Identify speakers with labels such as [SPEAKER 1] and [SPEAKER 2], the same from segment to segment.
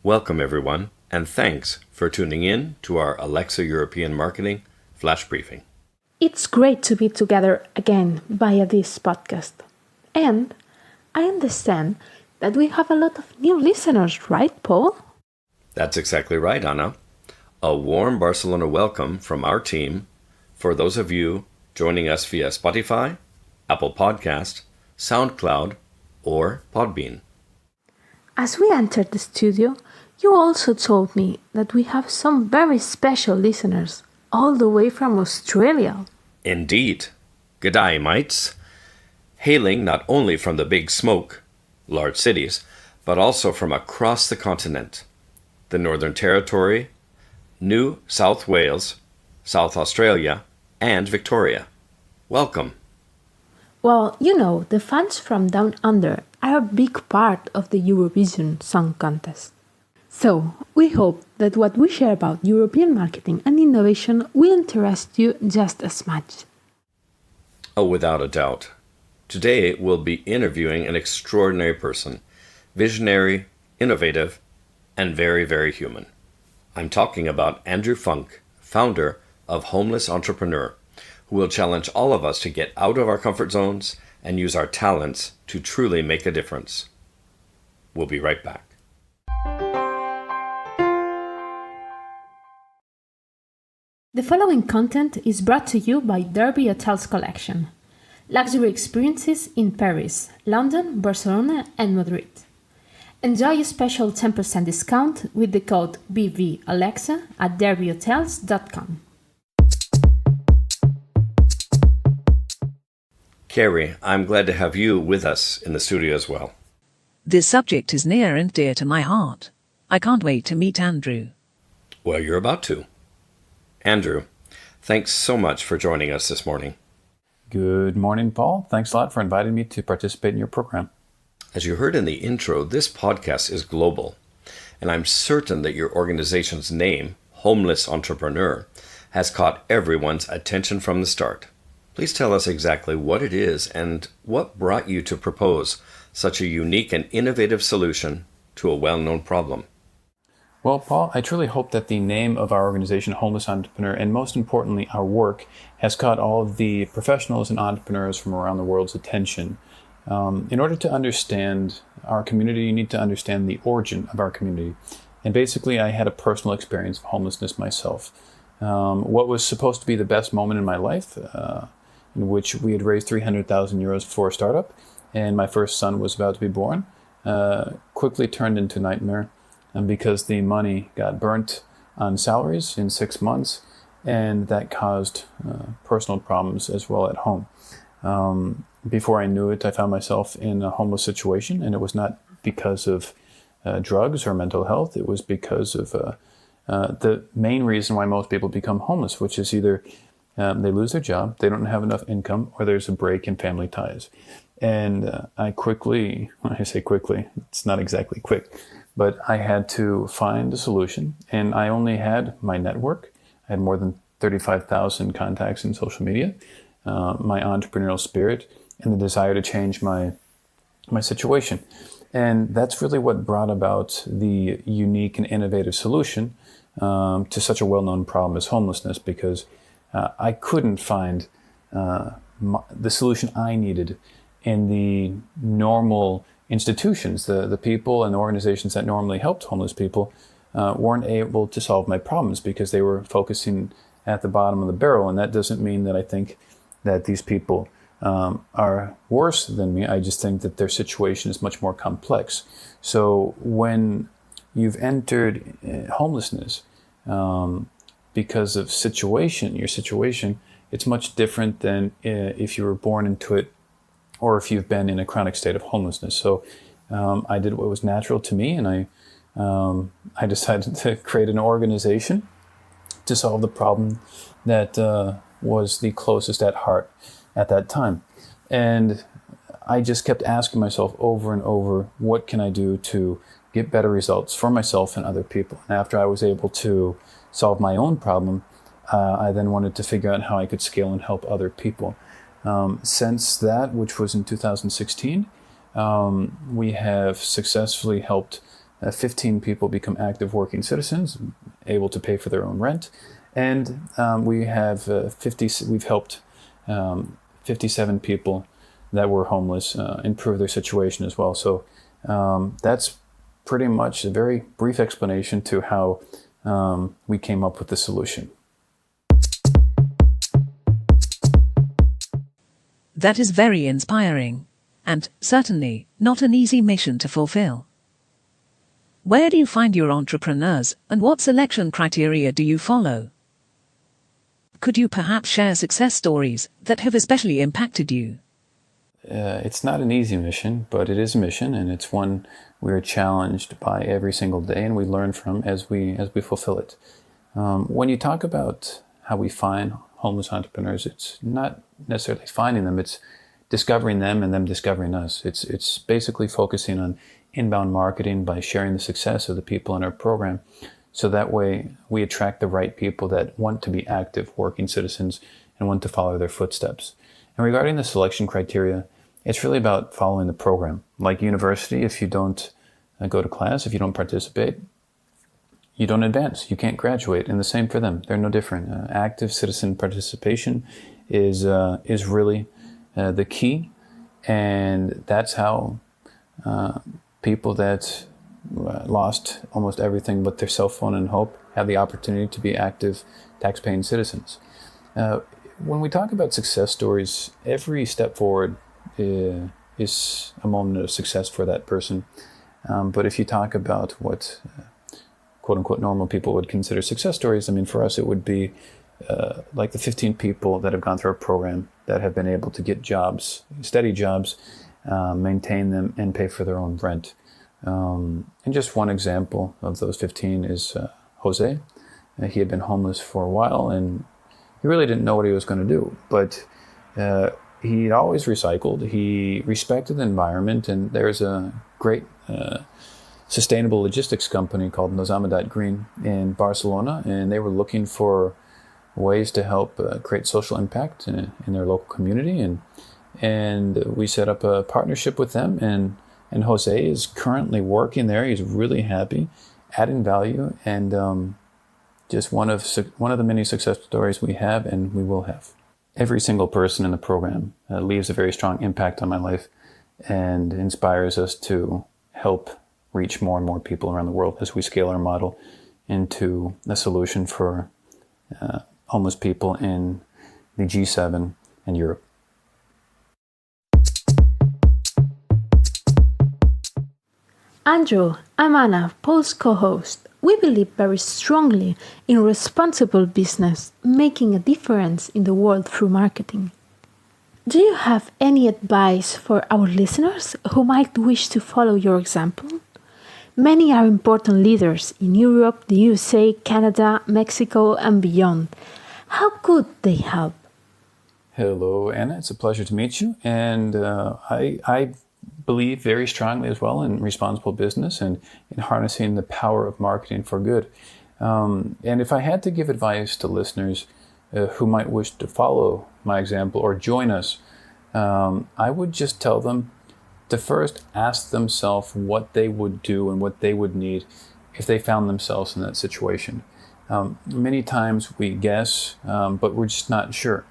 [SPEAKER 1] Welcome, everyone, and thanks for tuning in to our Alexa European Marketing Flash Briefing.
[SPEAKER 2] It's great to be together again via this podcast. And I understand that we have a lot of new listeners, right, Paul?
[SPEAKER 1] That's exactly right, Anna. A warm Barcelona welcome from our team for those of you joining us via Spotify, Apple Podcast, SoundCloud, or Podbean.
[SPEAKER 2] As we entered the studio, you also told me that we have some very special listeners, all the way from Australia.
[SPEAKER 1] Indeed. G'day, mates. Hailing not only from the Big Smoke, large cities, but also from across the continent, the Northern Territory, New South Wales, South Australia, and Victoria. Welcome.
[SPEAKER 2] Well, you know, the fans from Down Under are a big part of the Eurovision Song Contest. So, we hope that what we share about European marketing and innovation will interest you just as much.
[SPEAKER 1] Oh, without a doubt. Today we'll be interviewing an extraordinary person, visionary, innovative, and very, very human. I'm talking about Andrew Funk, founder of Homeless Entrepreneur, who will challenge all of us to get out of our comfort zones and use our talents to truly make a difference. We'll be right back.
[SPEAKER 2] The following content is brought to you by Derby Hotels Collection. Luxury experiences in Paris, London, Barcelona, and Madrid. Enjoy a special 10% discount with the code BVAlexa at derbyhotels.com.
[SPEAKER 1] Carrie, I'm glad to have you with us in the studio as well.
[SPEAKER 3] This subject is near and dear to my heart. I can't wait to meet Andrew.
[SPEAKER 1] Well, you're about to. Andrew, thanks so much for joining us this morning.
[SPEAKER 4] Good morning, Paul. Thanks a lot for inviting me to participate in your program.
[SPEAKER 1] As you heard in the intro, this podcast is global, and I'm certain that your organization's name, Homeless Entrepreneur, has caught everyone's attention from the start. Please tell us exactly what it is and what brought you to propose such a unique and innovative solution to a well-known problem.
[SPEAKER 4] Well, Paul, I truly hope that the name of our organization, Homeless Entrepreneur, and most importantly, our work, has caught all of the professionals and entrepreneurs from around the world's attention. In order to understand our community, you need to understand the origin of our community. And basically, I had a personal experience of homelessness myself. What was supposed to be the best moment in my life, in which we had raised 300,000 euros for a startup, and my first son was about to be born, quickly turned into a nightmare. And because the money got burnt on salaries in 6 months, and that caused personal problems as well at home. Before I knew it, I found myself in a homeless situation, and it was not because of drugs or mental health. It was because of the main reason why most people become homeless, which is either they lose their job, they don't have enough income, or there's a break in family ties. And I quickly, when I say quickly, it's not exactly quick, but I had to find a solution, and I only had my network. I had more than 35,000 contacts in social media, my entrepreneurial spirit, and the desire to change my situation. And that's really what brought about the unique and innovative solution to such a well-known problem as homelessness, because I couldn't find the solution I needed in the normal institutions. The people and the organizations that normally helped homeless people weren't able to solve my problems because they were focusing at the bottom of the barrel. And that doesn't mean that I think that these people are worse than me. I just think that their situation is much more complex. So when you've entered homelessness because of your situation, it's much different than if you were born into it or if you've been in a chronic state of homelessness. So I did what was natural to me, and I decided to create an organization to solve the problem that was the closest at heart at that time. And I just kept asking myself over and over, what can I do to get better results for myself and other people? And after I was able to solve my own problem, I then wanted to figure out how I could scale and help other people. Since that, which was in 2016, we have successfully helped 15 people become active working citizens, able to pay for their own rent, and we've helped 57 people that were homeless improve their situation as well. So that's pretty much a very brief explanation to how we came up with the solution.
[SPEAKER 3] That is very inspiring, and certainly not an easy mission to fulfill. Where do you find your entrepreneurs, and what selection criteria do you follow? Could you perhaps share success stories that have especially impacted you?
[SPEAKER 4] It's not an easy mission, but it is a mission, and it's one we're challenged by every single day, and we learn from as we fulfill it. When you talk about how we find homeless entrepreneurs, it's not necessarily finding them; it's discovering them and them discovering us. It's basically focusing on inbound marketing by sharing the success of the people in our program, so that way we attract the right people that want to be active working citizens and want to follow their footsteps. And regarding the selection criteria, it's really about following the program. Like university, if you don't go to class, if you don't participate, you don't advance, you can't graduate. And the same for them, they're no different. Active citizen participation is really the key, and that's how people that lost almost everything but their cell phone and hope have the opportunity to be active tax-paying citizens. When we talk about success stories, every step forward is a moment of success for that person. But if you talk about what quote-unquote normal people would consider success stories, I mean, for us it would be like the 15 people that have gone through our program that have been able to get jobs, steady jobs, maintain them, and pay for their own rent. And just one example of those 15 is Jose. He had been homeless for a while, and he really didn't know what he was going to do. But he always recycled. He respected the environment, and there's a great sustainable logistics company called Nozama.Green in Barcelona, and they were looking for ways to help create social impact in their local community, and we set up a partnership with them, and Jose is currently working there. He's really happy, adding value, and just one of the many success stories we have and we will have. Every single person in the program leaves a very strong impact on my life and inspires us to help reach more and more people around the world as we scale our model into a solution for homeless people in the G7 and Europe.
[SPEAKER 2] Andrew, I'm Anna, Paul's co-host. We believe very strongly in responsible business, making a difference in the world through marketing. Do you have any advice for our listeners who might wish to follow your example? Many are important leaders in Europe, the USA, Canada, Mexico, and beyond. How could they help?
[SPEAKER 4] Hello, Anna. It's a pleasure to meet you. And I believe very strongly as well in responsible business and in harnessing the power of marketing for good. And if I had to give advice to listeners who might wish to follow my example or join us, I would just tell them to first ask themselves what they would do and what they would need if they found themselves in that situation. Many times we guess, but we're just not sure.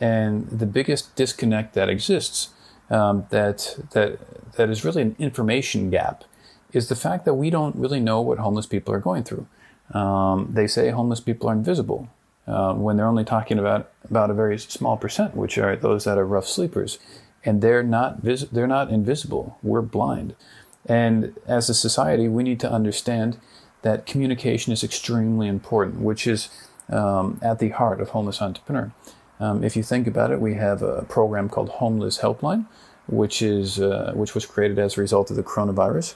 [SPEAKER 4] And the biggest disconnect that exists, that is really an information gap, is the fact that we don't really know what homeless people are going through. They say homeless people are invisible, when they're only talking about a very small percent, which are those that are rough sleepers. And they're not invisible. We're blind. And as a society, we need to understand that communication is extremely important, which is at the heart of Homeless Entrepreneur. If you think about it, we have a program called Homeless Helpline, which was created as a result of the coronavirus.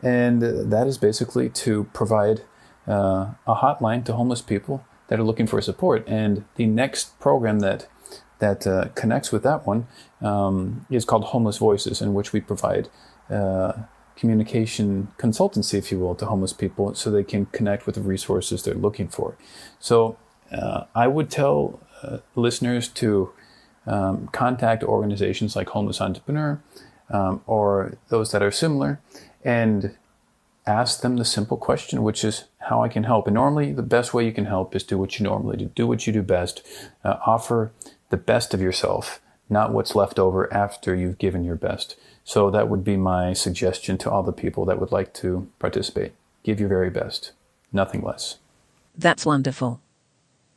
[SPEAKER 4] And that is basically to provide a hotline to homeless people that are looking for support. And the next program that connects with that one is called Homeless Voices, in which we provide communication consultancy, if you will, to homeless people so they can connect with the resources they're looking for. So I would tell listeners to contact organizations like Homeless Entrepreneur or those that are similar and ask them the simple question, which is how I can help. And normally the best way you can help is do what you normally do. Do what you do best. Offer the best of yourself, not what's left over after you've given your best. So that would be my suggestion to all the people that would like to participate. Give your very best, nothing less.
[SPEAKER 3] That's wonderful.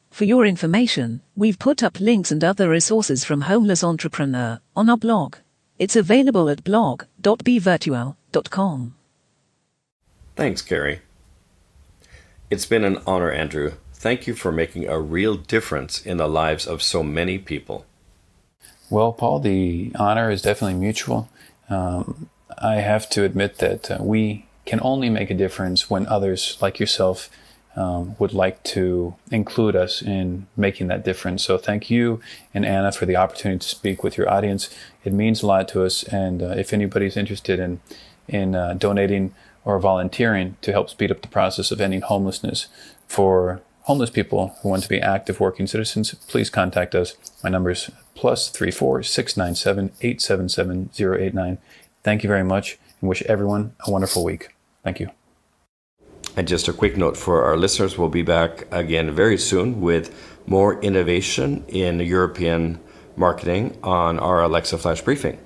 [SPEAKER 3] For your information, we've put up links and other resources from Homeless Entrepreneur on our blog. It's available at blog.bevirtual.com.
[SPEAKER 1] Thanks, Carrie. It's been an honor, Andrew. Thank you for making a real difference in the lives of so many people.
[SPEAKER 4] Well, Paul, the honor is definitely mutual. I have to admit that we can only make a difference when others, like yourself, would like to include us in making that difference. So thank you and Anna for the opportunity to speak with your audience. It means a lot to us. And if anybody's interested in donating or volunteering to help speed up the process of ending homelessness for homeless people who want to be active working citizens, please contact us. My number is +34 697 877 089. Thank you very much and wish everyone a wonderful week. Thank you.
[SPEAKER 1] And just a quick note for our listeners, we'll be back again very soon with more innovation in European marketing on our Alexa Flash Briefing.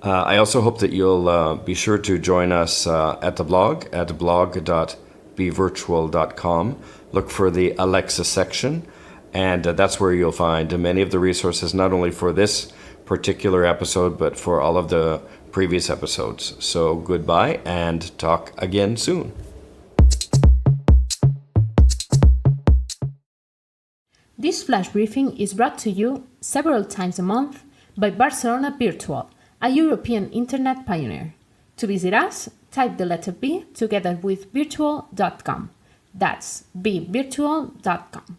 [SPEAKER 1] I also hope that you'll be sure to join us at the blog at blog.bevirtual.com. Look for the Alexa section, and that's where you'll find many of the resources, not only for this particular episode, but for all of the previous episodes. So goodbye and talk again soon.
[SPEAKER 2] This flash briefing is brought to you several times a month by Barcelona Virtual, a European internet pioneer. To visit us, type the letter B together with virtual.com. That's bvirtual.com.